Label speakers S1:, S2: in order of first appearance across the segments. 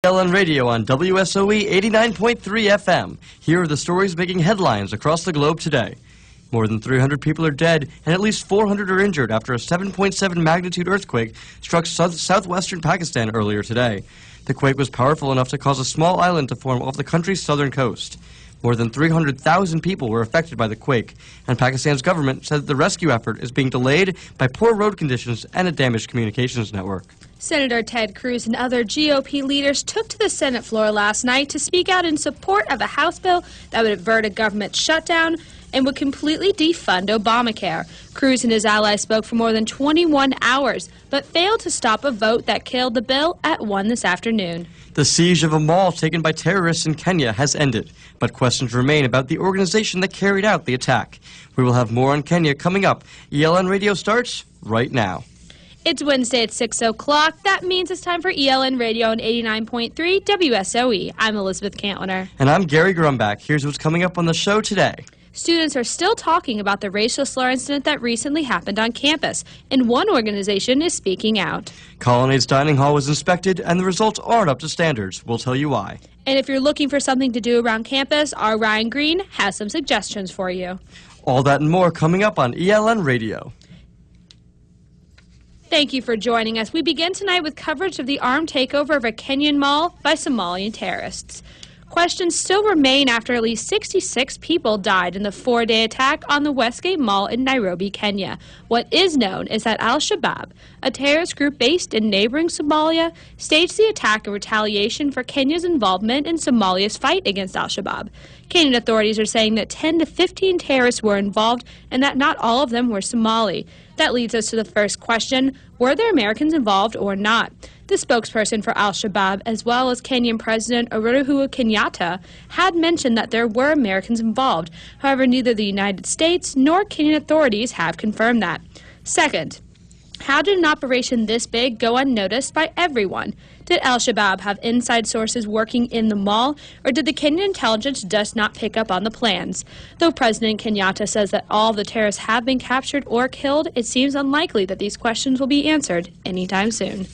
S1: ELN Radio on WSOE 89.3 FM. Here are the stories making headlines across the globe today. More than 300 people are dead and at least 400 are injured after a 7.7 magnitude earthquake struck southwestern Pakistan earlier today. The quake was powerful enough to cause a small island to form off the country's southern coast. More than 300,000 people were affected by the quake, and Pakistan's government said that the rescue effort is being delayed by poor road conditions and a damaged communications network.
S2: Senator Ted Cruz and other GOP leaders took to the Senate floor last night to speak out in support of a House bill that would avert a government shutdown and would completely defund Obamacare. Cruz and his allies spoke for more than 21 hours, but failed to stop a vote that killed the bill at 1 this afternoon.
S1: The siege of a mall taken by terrorists in Kenya has ended, but questions remain about the organization that carried out the attack. We will have more on Kenya coming up. ELN Radio starts right now.
S2: It's Wednesday at 6 o'clock. That means it's time for ELN Radio on 89.3 WSOE. I'm Elizabeth Kantlehner.
S1: And I'm Gary Grumbach. Here's what's coming up on the show today.
S2: Students are still talking about the racial slur incident that recently happened on campus, and one organization is speaking out.
S1: Colonnade's dining hall was inspected, and the results aren't up to standards. We'll tell you why.
S2: And if you're looking for something to do around campus, our Ryan Green has some suggestions for you.
S1: All that and more coming up on ELN Radio.
S2: Thank you for joining us. We begin tonight with coverage of the armed takeover of a Kenyan mall by Somalian terrorists. Questions still remain after at least 66 people died in the 4-day attack on the Westgate Mall in Nairobi, Kenya. What is known is that Al-Shabaab, a terrorist group based in neighboring Somalia, staged the attack in retaliation for Kenya's involvement in Somalia's fight against Al-Shabaab. Kenyan authorities are saying that 10 to 15 terrorists were involved and that not all of them were Somali. That leads us to the first question: were there Americans involved or not? The spokesperson for Al-Shabaab, as well as Kenyan President Uhuru Kenyatta, had mentioned that there were Americans involved. However, neither the United States nor Kenyan authorities have confirmed that. Second, how did an operation this big go unnoticed by everyone? Did Al-Shabaab have inside sources working in the mall, or did the Kenyan intelligence just not pick up on the plans? Though President Kenyatta says that all the terrorists have been captured or killed, it seems unlikely that these questions will be answered anytime soon.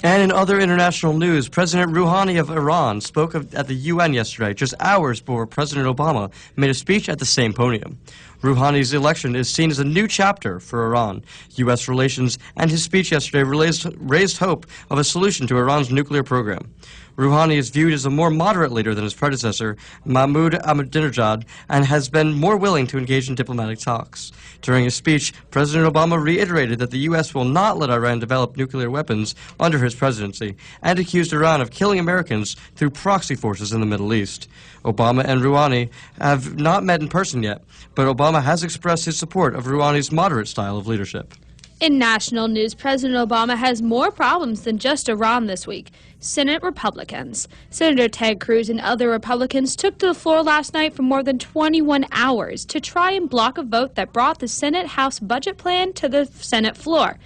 S1: And in other international news, President Rouhani of Iran spoke at the UN yesterday, just hours before President Obama made a speech at the same podium. Rouhani's election is seen as a new chapter for Iran. U.S. relations and his speech yesterday raised hope of a solution to Iran's nuclear program. Rouhani is viewed as a more moderate leader than his predecessor, Mahmoud Ahmadinejad, and has been more willing to engage in diplomatic talks. During his speech, President Obama reiterated that the U.S. will not let Iran develop nuclear weapons under his presidency, and accused Iran of killing Americans through proxy forces in the Middle East. Obama and Rouhani have not met in person yet, but Obama has expressed his support of Rouhani's moderate style of leadership.
S2: In national news, President Obama has more problems than just Iran this week. Senate Republicans. Senator Ted Cruz and other Republicans took to the floor last night for more than 21 hours to try and block a vote that brought the Senate-House budget plan to the Senate floor.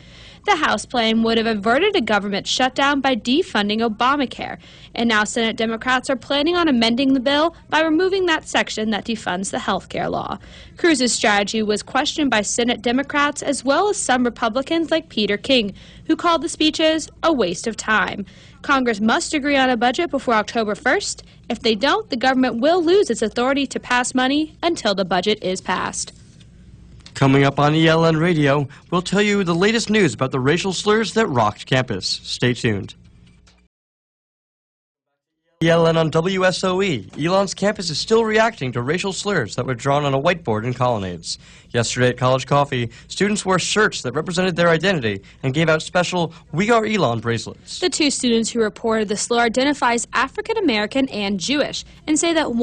S2: The House plan would have averted a government shutdown by defunding Obamacare, and now Senate Democrats are planning on amending the bill by removing that section that defunds the health care law. Cruz's strategy was questioned by Senate Democrats as well as some Republicans like Peter King, who called the speeches a waste of time. Congress must agree on a budget before October 1st. If they don't, the government will lose its authority to pass money until the budget is passed.
S1: Coming up on ELN Radio, we'll tell you the latest news about the racial slurs that rocked campus. Stay tuned. ELN on WSOE. Elon's campus is still reacting to racial slurs that were drawn on a whiteboard in colonnades. Yesterday at College Coffee, students wore shirts that represented their identity and gave out special We Are Elon bracelets.
S2: The two students who reported the slur identify as African American and Jewish and say that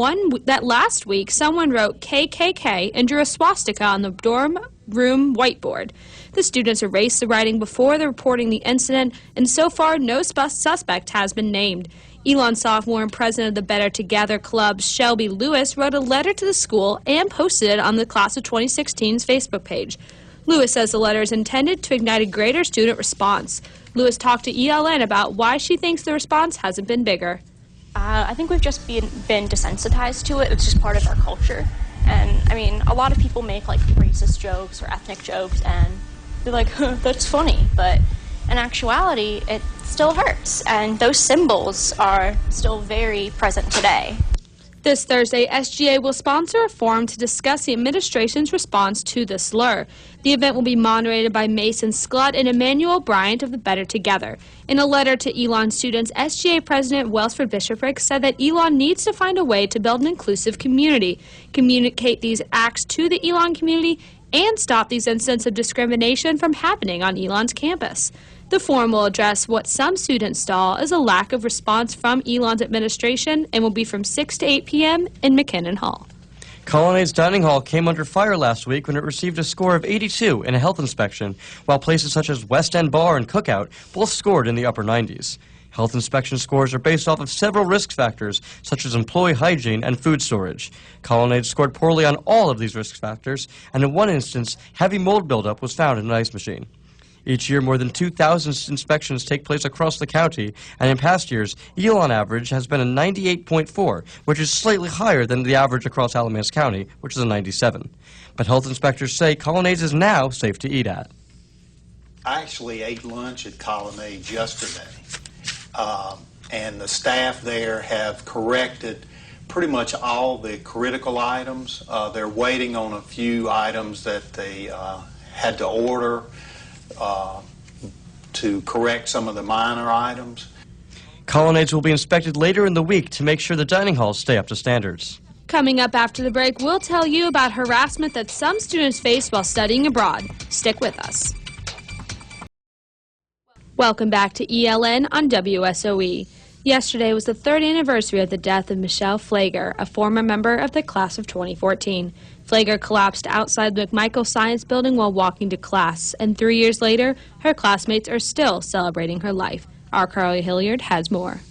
S2: last week someone wrote KKK and drew a swastika on the dorm room whiteboard. The students erased the writing before reporting the incident, and so far no suspect has been named. Elon sophomore and president of the Better Together Club, Shelby Lewis, wrote a letter to the school and posted it on the Class of 2016's Facebook page. Lewis says the letter is intended to ignite a greater student response. Lewis talked to ELN about why she thinks the response hasn't been bigger.
S3: I think we've just been desensitized to it. It's just part of our culture. And, I mean, a lot of people make, like, racist jokes or ethnic jokes, and they're like, that's funny. But in actuality, still hurts, and those symbols are still very present today.
S2: This Thursday, SGA will sponsor a forum to discuss the administration's response to the slur. The event will be moderated by Mason Sclutt and Emmanuel Bryant of the Better Together. In a letter to Elon students, SGA President Welsford Bishopric said that Elon needs to find a way to build an inclusive community, communicate these acts to the Elon community, and stop these incidents of discrimination from happening on Elon's campus. The forum will address what some students stall as a lack of response from Elon's administration and will be from 6 to 8 p.m. in McKinnon Hall.
S1: Colonnade's Dining Hall came under fire last week when it received a score of 82 in a health inspection, while places such as West End Bar and Cookout both scored in the upper 90s. Health inspection scores are based off of several risk factors, such as employee hygiene and food storage. Colonnade scored poorly on all of these risk factors, and in one instance, heavy mold buildup was found in an ice machine. Each year, more than 2,000 inspections take place across the county, and in past years, Elon average has been a 98.4, which is slightly higher than the average across Alamance County, which is a 97. But health inspectors say Colonnade is now safe to eat at.
S4: I actually ate lunch at Colonnade yesterday, and the staff there have corrected pretty much all the critical items. They're waiting on a few items that they had to order to correct some of the minor items.
S1: Colonnades will be inspected later in the week to make sure the dining halls stay up to standards.
S2: Coming up after the break, we'll tell you about harassment that some students face while studying abroad. Stick with us. Welcome back to ELN on WSOE. Yesterday was the third anniversary of the death of Michelle Flager, a former member of the class of 2014. Flager collapsed outside the McMichael Science Building while walking to class, and 3 years later, her classmates are still celebrating her life. Our Carly Hilliard has more.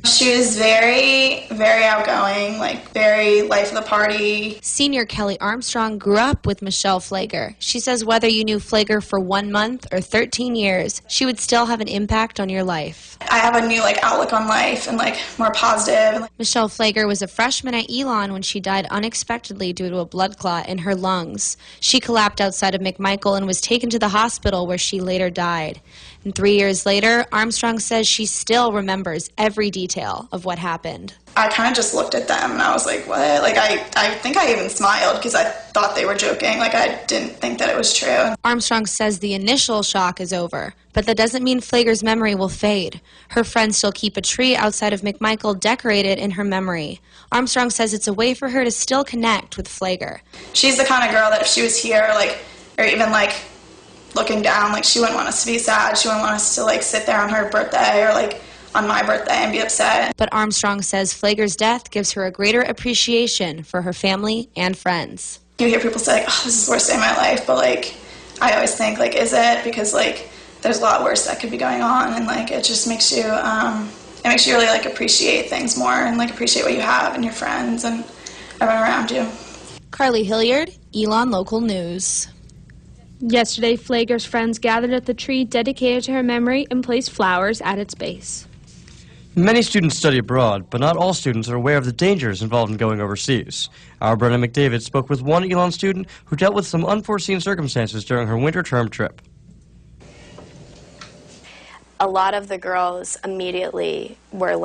S5: She was very, very outgoing, very life of the party.
S6: Senior Kelly Armstrong grew up with Michelle Flager. She says whether you knew Flager for 1 month or 13 years, she would still have an impact on your life.
S5: I have a new outlook on life and more positive.
S6: Michelle Flager was a freshman at Elon when she died unexpectedly due to a blood clot in her lungs. She collapsed outside of McMichael and was taken to the hospital where she later died. And 3 years later, Armstrong says she still remembers every detail of what happened.
S5: I kind of just looked at them and I was like, what? I think I even smiled because I thought they were joking. I didn't think that it was true.
S6: Armstrong says the initial shock is over, but that doesn't mean Flager's memory will fade. Her friends still keep a tree outside of McMichael decorated in her memory. Armstrong says it's a way for her to still connect with Flager.
S5: She's the kind of girl that if she was here, or even looking down, she wouldn't want us to be sad. She wouldn't want us to sit there on her birthday or on my birthday and be upset.
S6: But Armstrong says Flager's death gives her a greater appreciation for her family and friends.
S5: You hear people say, oh, this is the worst day of my life, but I always think, is it? Because there's a lot worse that could be going on, and it just makes you, really appreciate things more and appreciate what you have and your friends and everyone around you.
S6: Carly Hilliard, Elon Local News.
S2: Yesterday, Flager's friends gathered at the tree dedicated to her memory and placed flowers at its base.
S1: Many students study abroad, but not all students are aware of the dangers involved in going overseas. Our Brenna McDavid spoke with one Elon student who dealt with some unforeseen circumstances during her winter term trip.
S7: A lot of the girls immediately were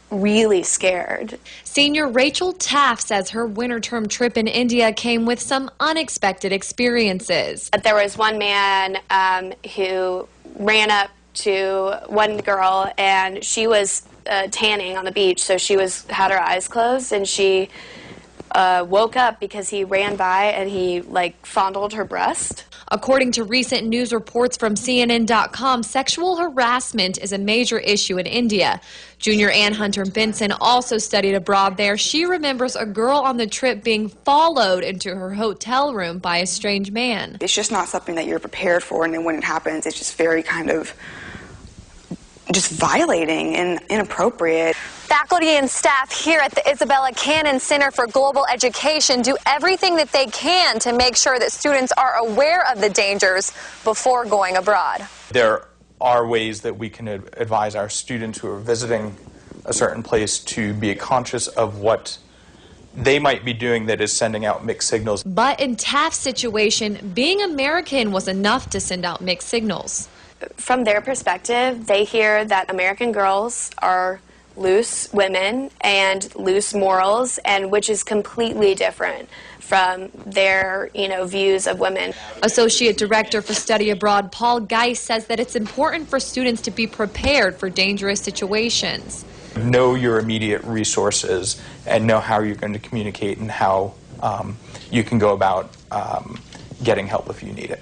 S7: really scared.
S8: Senior Rachel Taft says her winter term trip in India came with some unexpected experiences.
S7: But there was one man who ran up to one girl, and she was tanning on the beach, so she had her eyes closed, and she woke up because he ran by and he fondled her breast.
S8: According to recent news reports from CNN.com, sexual harassment is a major issue in India. Junior Ann Hunter Benson also studied abroad there. She remembers a girl on the trip being followed into her hotel room by a strange man.
S9: It's just not something that you're prepared for, and then when it happens, it's just very just violating and inappropriate.
S10: Faculty and staff here at the Isabella Cannon Center for Global Education do everything that they can to make sure that students are aware of the dangers before going abroad.
S11: There are ways that we can advise our students who are visiting a certain place to be conscious of what they might be doing that is sending out mixed signals.
S8: But in Taft's situation, being American was enough to send out mixed signals.
S7: from their perspective, they hear that American girls are loose women and loose morals, and which is completely different from their, views of women.
S8: Associate Director for Study Abroad Paul Geis says that it's important for students to be prepared for dangerous situations.
S11: Know your immediate resources and know how you're going to communicate and how you can go about getting help if you need it.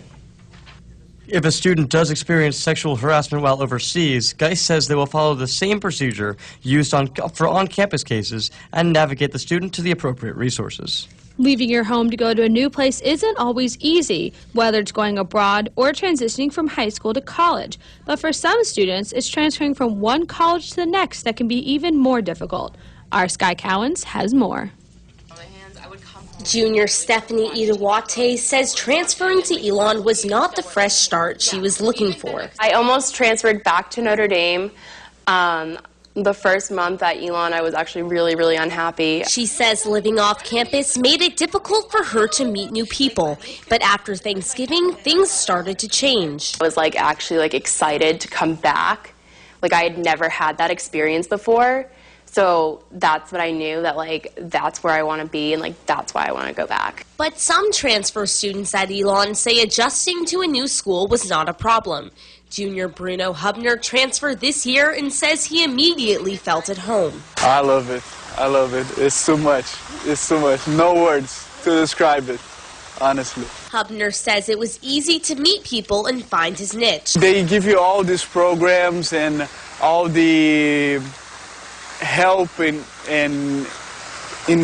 S1: If a student does experience sexual harassment while overseas, Geis says they will follow the same procedure used for on-campus cases and navigate the student to the appropriate resources.
S2: Leaving your home to go to a new place isn't always easy, whether it's going abroad or transitioning from high school to college. But for some students, it's transferring from one college to the next that can be even more difficult. Our Sky Cowens has more.
S12: Junior Stephanie Idawate says transferring to Elon was not the fresh start she was looking for.
S13: I almost transferred back to Notre Dame. The first month at Elon, I was actually really, really unhappy.
S12: She says living off campus made it difficult for her to meet new people. But after Thanksgiving, things started to change.
S13: I was actually excited to come back. I had never had that experience before. So that's what I knew, that that's where I want to be, and that's why I want to go back.
S12: But some transfer students at Elon say adjusting to a new school was not a problem. Junior Bruno Hubner transferred this year and says he immediately felt at home.
S14: I love it. I love it. It's too much. It's too much. No words to describe it, honestly.
S12: Hubner says it was easy to meet people and find his niche.
S14: They give you all these programs and all the help in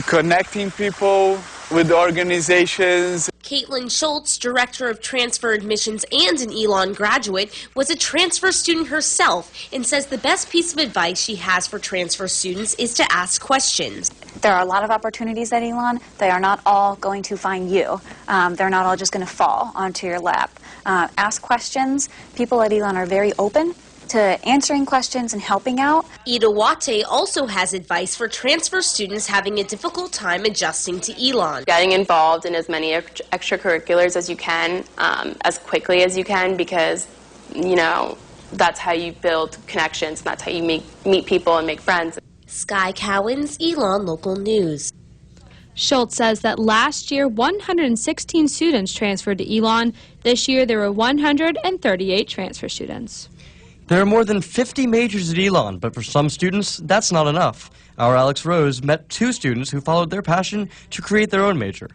S14: connecting people with organizations.
S12: Caitlin Schultz, Director of Transfer Admissions and an Elon graduate, was a transfer student herself and says the best piece of advice she has for transfer students is to ask questions.
S15: There are a lot of opportunities at Elon. They are not all going to find you. They're not all just going to fall onto your lap. Ask questions. People at Elon are very open to answering questions and helping out.
S12: Idawate also has advice for transfer students having a difficult time adjusting to Elon.
S13: Getting involved in as many extracurriculars as you can, as quickly as you can, because, that's how you build connections, and that's how you meet people and make friends.
S12: Sky Cowens, Elon Local News.
S2: Schultz says that last year, 116 students transferred to Elon. This year, there were 138 transfer students.
S1: There are more than 50 majors at Elon, but for some students, that's not enough. Our Alex Rose met two students who followed their passion to create their own major.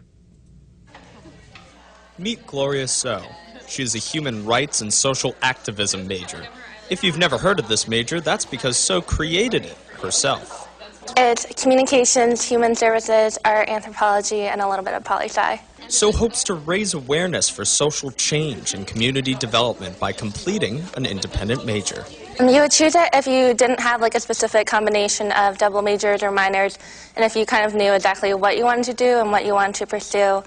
S16: Meet Gloria So. She is a human rights and social activism major. If you've never heard of this major, that's because So created it herself.
S3: It's communications, human services, art, anthropology, and a little bit of poli-sci.
S16: So hopes to raise awareness for social change and community development by completing an independent major.
S3: You would choose it if you didn't have a specific combination of double majors or minors, and if you kind of knew exactly what you wanted to do and what you wanted to pursue,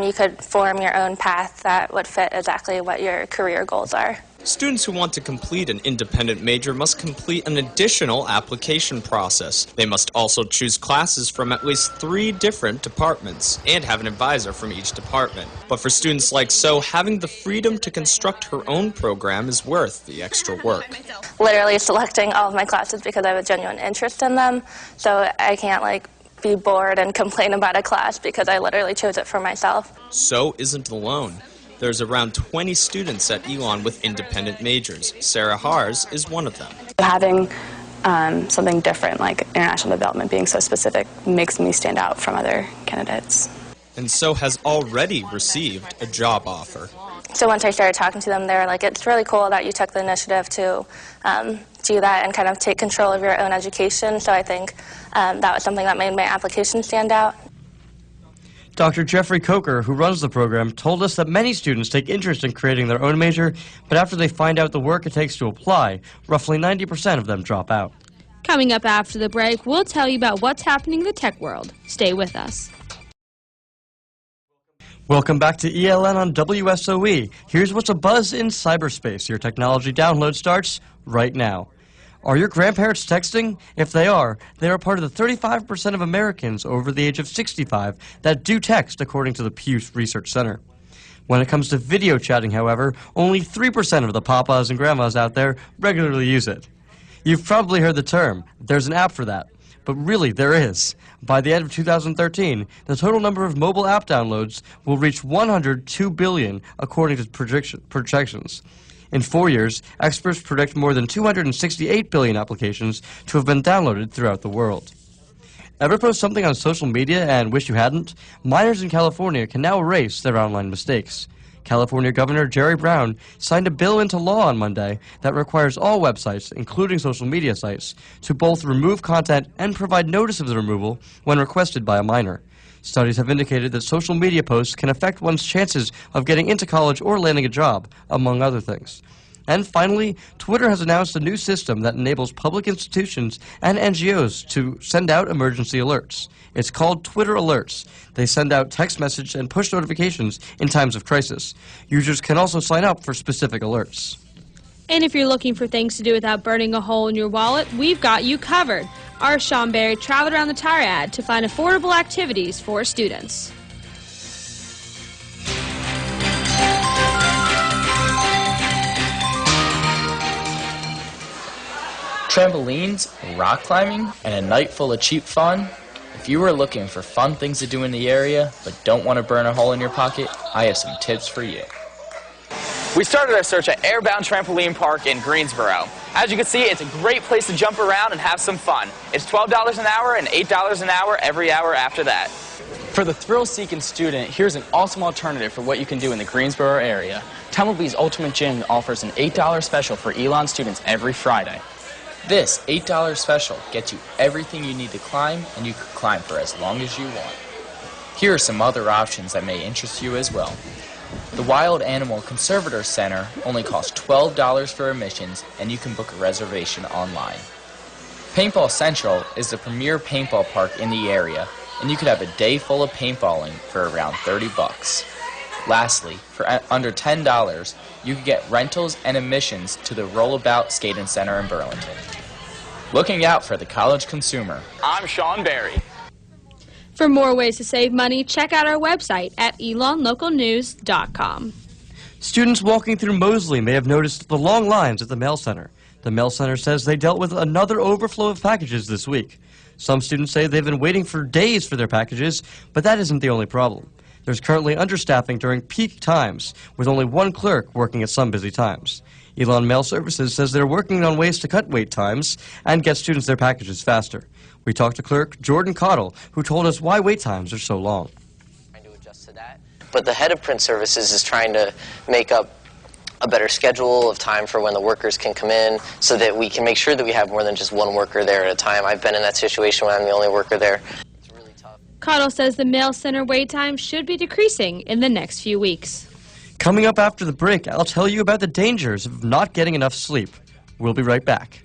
S3: you could form your own path that would fit exactly what your career goals are.
S16: Students who want to complete an independent major must complete an additional application process. They must also choose classes from at least 3 different departments and have an advisor from each department. But for students like So, having the freedom to construct her own program is worth the extra work.
S3: Literally selecting all of my classes because I have a genuine interest in them, so I can't be bored and complain about a class because I literally chose it for myself.
S16: So isn't alone. There's around 20 students at Elon with independent majors. Sarah Hars is one of them.
S13: Having something different, like international development being so specific, makes me stand out from other candidates.
S16: And So has already received a job offer.
S3: So once I started talking to them, they were like, it's really cool that you took the initiative to do that and kind of take control of your own education. So I think that was something that made my application stand out.
S1: Dr. Jeffrey Coker, who runs the program, told us that many students take interest in creating their own major, but after they find out the work it takes to apply, roughly 90% of them drop out.
S2: Coming up after the break, we'll tell you about what's happening in the tech world. Stay with us.
S1: Welcome back to ELN on WSOE. Here's what's abuzz in cyberspace. Your technology download starts right now. Are your grandparents texting? If they are part of the 35% of Americans over the age of 65 that do text, according to the Pew Research Center. When it comes to video chatting, however, only 3% of the papas and grandmas out there regularly use it. You've probably heard the term. There's an app for that. But really, there is. By the end of 2013, the total number of mobile app downloads will reach 102 billion, according to projections. In 4 years, experts predict more than 268 billion applications to have been downloaded throughout the world. Ever post something on social media and wish you hadn't? Minors in California can now erase their online mistakes. California Governor Jerry Brown signed a bill into law on Monday that requires all websites, including social media sites, to both remove content and provide notice of the removal when requested by a minor. Studies have indicated that social media posts can affect one's chances of getting into college or landing a job, among other things. And finally, Twitter has announced a new system that enables public institutions and NGOs to send out emergency alerts. It's called Twitter Alerts. They send out text message and push notifications in times of crisis. Users can also sign up for specific alerts.
S2: And if you're looking for things to do without burning a hole in your wallet, we've got you covered. Our Sean Berry traveled around the Triad to find affordable activities for students.
S17: Trampolines, rock climbing, and a night full of cheap fun? If you are looking for fun things to do in the area but don't want to burn a hole in your pocket, I have some tips for you.
S18: We started our search at Airbound Trampoline Park in Greensboro. As you can see, it's a great place to jump around and have some fun. It's $12 an hour and $8 an hour every hour after that.
S17: For the thrill-seeking student, here's an awesome alternative for what you can do in the Greensboro area. Tumblebee's Ultimate Gym offers an $8 special for Elon students every Friday. This $8 special gets you everything you need to climb, and you can climb for as long as you want. Here are some other options that may interest you as well. The Wild Animal Conservator Center only costs $12 for admissions, and you can book a reservation online. Paintball Central is the premier paintball park in the area, and you could have a day full of paintballing for around $30. Lastly, for under $10, you can get rentals and admissions to the Rollabout Skating Center in Burlington. Looking out for the college consumer.
S18: I'm Sean Berry.
S2: For more ways to save money, check out our website at elonlocalnews.com.
S1: Students walking through Moseley may have noticed the long lines at the mail center. The mail center says they dealt with another overflow of packages this week. Some students say they've been waiting for days for their packages, but that isn't the only problem. There's currently understaffing during peak times, with only one clerk working at some busy times. Elon Mail Services says they're working on ways to cut wait times and get students their packages faster. We talked to clerk Jordan Cottle, who told us why wait times are so long.
S19: But the head of print services is trying to make up a better schedule of time for when the workers can come in so that we can make sure that we have more than just one worker there at a time. I've been in that situation when I'm the only worker there.
S2: Cottle says the mail center wait time should be decreasing in the next few weeks.
S1: Coming up after the break, I'll tell you about the dangers of not getting enough sleep. We'll be right back.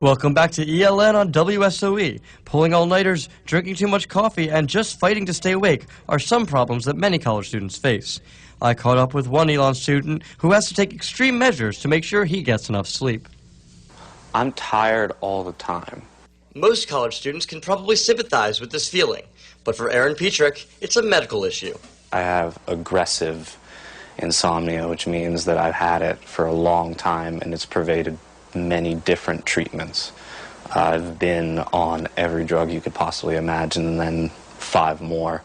S1: Welcome back to ELN on WSOE. Pulling all-nighters, drinking too much coffee, and just fighting to stay awake are some problems that many college students face. I caught up with one Elon student who has to take extreme measures to make sure he gets enough sleep.
S20: I'm tired all the time.
S1: Most college students can probably sympathize with this feeling, but for Aaron Petrick, it's a medical issue.
S20: I have aggressive insomnia, which means that I've had it for a long time and it's pervaded many different treatments. I've been on every drug you could possibly imagine and then 5 more.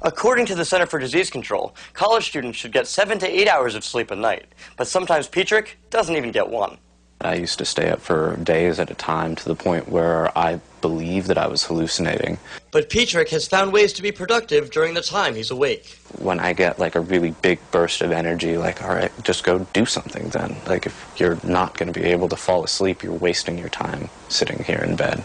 S1: According to the Center for Disease Control, college students should get 7 to 8 hours of sleep a night, but sometimes Petrick doesn't even get one.
S20: I used to stay up for days at a time to the point where I believed that I was hallucinating.
S1: But Petrick has found ways to be productive during the time he's awake.
S20: When I get like a really big burst of energy, like, all right, just go do something then. Like if you're not going to be able to fall asleep, you're wasting your time sitting here in bed.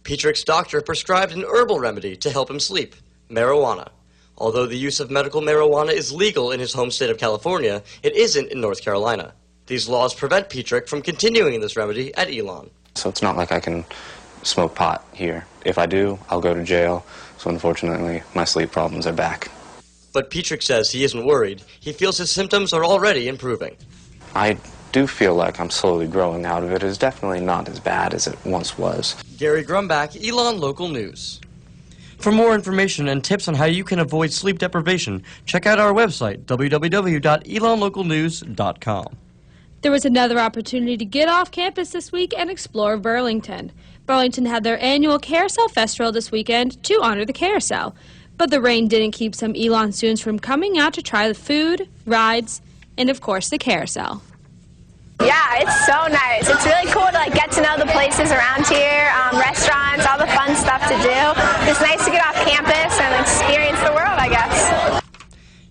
S1: Petrick's doctor prescribed an herbal remedy to help him sleep, marijuana. Although the use of medical marijuana is legal in his home state of California, it isn't in North Carolina. These laws prevent Petrick from continuing this remedy at Elon.
S20: So it's not like I can smoke pot here. If I do, I'll go to jail. So unfortunately, my sleep problems are back.
S1: But Petrick says he isn't worried. He feels his symptoms are already improving.
S20: I do feel like I'm slowly growing out of it. It's definitely not as bad as it once was.
S1: Gary Grumbach, Elon Local News. For more information and tips on how you can avoid sleep deprivation, check out our website, www.elonlocalnews.com.
S2: There was another opportunity to get off campus this week and explore Burlington. Burlington had their annual Carousel Festival this weekend to honor the carousel. But the rain didn't keep some Elon students from coming out to try the food, rides, and of course the carousel.
S21: Yeah, it's so nice. It's really cool to get to know the places around here, restaurants, all the fun stuff to do. It's nice to get off campus and experience the world, I guess.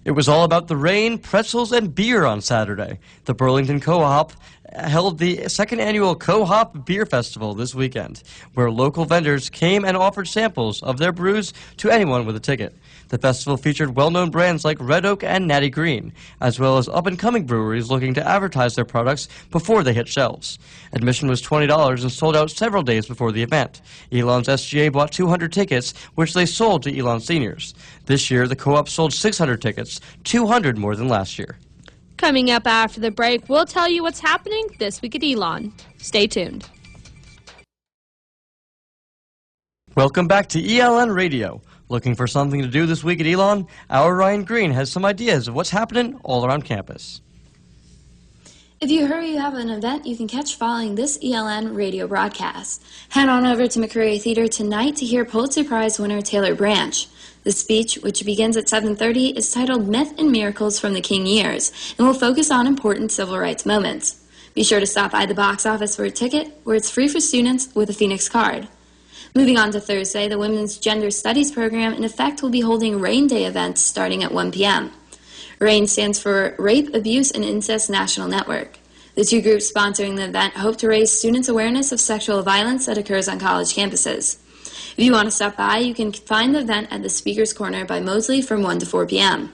S1: It was all about the rain, pretzels, and beer on Saturday. The Burlington Co-op held the second annual Co-op Beer Festival this weekend, where local vendors came and offered samples of their brews to anyone with a ticket. The festival featured well-known brands like Red Oak and Natty Green, as well as up-and-coming breweries looking to advertise their products before they hit shelves. Admission was $20 and sold out several days before the event. Elon's SGA bought 200 tickets, which they sold to Elon seniors. This year, the co-op sold 600 tickets, 200 more than last year.
S2: Coming up after the break, we'll tell you what's happening this week at Elon. Stay tuned.
S1: Welcome back to ELN Radio. Looking for something to do this week at Elon? Our Ryan Green has some ideas of what's happening all around campus.
S22: If you hurry, you have an event you can catch following this ELN radio broadcast. Head on over to McCreary Theater tonight to hear Pulitzer Prize winner Taylor Branch. The speech, which begins at 7:30, is titled Myth and Miracles from the King Years and will focus on important civil rights moments. Be sure to stop by the box office for a ticket, where it's free for students with a Phoenix card. Moving on to Thursday, the Women's Gender Studies program in effect will be holding Rain Day events starting at 1 p.m. RAIN stands for Rape, Abuse, and Incest National Network. The two groups sponsoring the event hope to raise students' awareness of sexual violence that occurs on college campuses. If you want to stop by, you can find the event at the Speaker's Corner by Mosley from 1 to 4 p.m.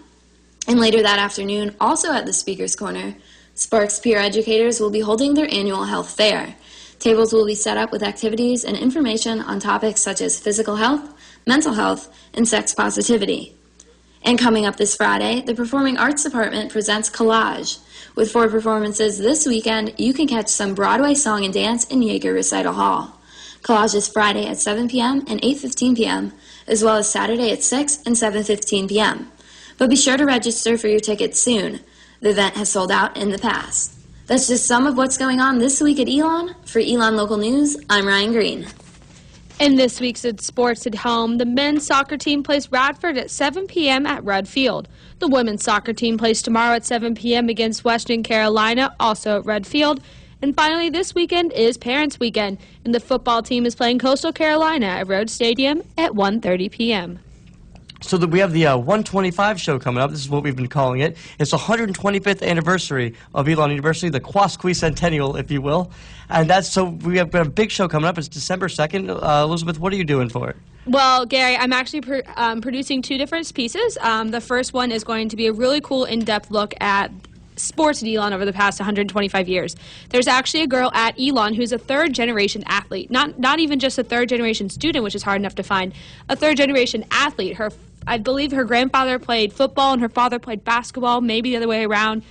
S22: And later that afternoon, also at the Speaker's Corner, Sparks peer educators will be holding their annual health fair. Tables will be set up with activities and information on topics such as physical health, mental health, and sex positivity. And coming up this Friday, the Performing Arts Department presents Collage. With 4 performances this weekend, you can catch some Broadway song and dance in Yeager Recital Hall. Collage is Friday at 7 p.m. and 8:15 p.m., as well as Saturday at 6 and 7:15 p.m. But be sure to register for your tickets soon. The event has sold out in the past. That's just some of what's going on this week at Elon. For Elon Local News, I'm Ryan Green.
S2: In this week's Sports at Home, the men's soccer team plays Radford at 7 p.m. at Rudd Field. The women's soccer team plays tomorrow at 7 p.m. against Western Carolina, also at Rudd Field. And finally, this weekend is Parents Weekend, and the football team is playing Coastal Carolina at Rhodes Stadium at 1:30 p.m.
S1: So that we have the 125 show coming up. This is what we've been calling it. It's the 125th anniversary of Elon University, the Quasqui Centennial, if you will. And that's so we have got a big show coming up. It's December 2nd. Elizabeth, what are you doing for it?
S2: Well, Gary, I'm actually producing 2 different pieces. The first one is going to be a really cool in-depth look at sports at Elon over the past 125 years. There's actually a girl at Elon who's a third-generation athlete, not even just a third-generation student, which is hard enough to find, a third-generation athlete. I believe her grandfather played football and her father played basketball, maybe the other way around.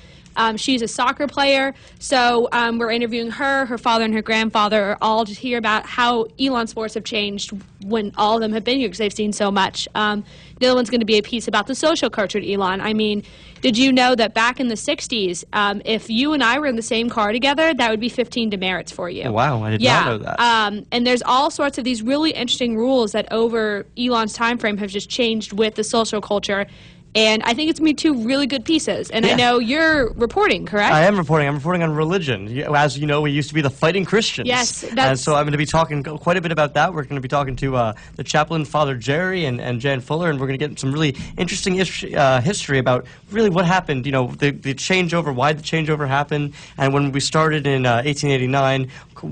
S2: She's a soccer player, so we're interviewing her father, and her grandfather, all to hear about how Elon sports have changed when all of them have been here because they've seen so much. The other one's going to be a piece about the social culture at Elon. I mean, did you know that back in the 60s, if you and I were in the same car together, that would be 15 demerits for you?
S1: Wow, I did not know that.
S2: And there's all sorts of these really interesting rules that over Elon's time frame have just changed with the social culture. And I think it's going to be 2 really good pieces. And I know you're reporting, correct?
S1: I am reporting. I'm reporting on religion. As you know, we used to be the Fighting Christians.
S2: Yes.
S1: And so I'm going to be talking quite a bit about that. We're going to be talking to the chaplain, Father Jerry, and Jan Fuller, and we're going to get some really interesting history about really what happened, the changeover, why the changeover happened, and when we started in 1889,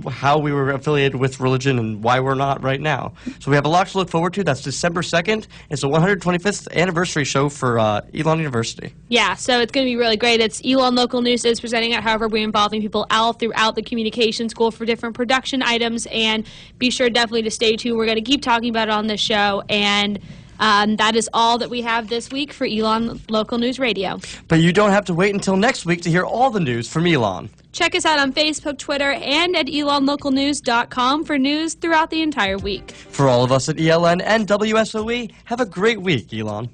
S1: how we were affiliated with religion and why we're not right now. So we have a lot to look forward to. That's December 2nd. It's the 125th anniversary show for Elon University.
S2: Yeah, so it's going to be really great. It's Elon Local News is presenting it. However, we're involving people all throughout the communication school for different production items, and be sure definitely to stay tuned. We're going to keep talking about it on this show, and That is all that we have this week for Elon Local News Radio.
S1: But you don't have to wait until next week to hear all the news from Elon.
S2: Check us out on Facebook, Twitter, and at elonlocalnews.com for news throughout the entire week.
S1: For all of us at ELN and WSOE, have a great week, Elon.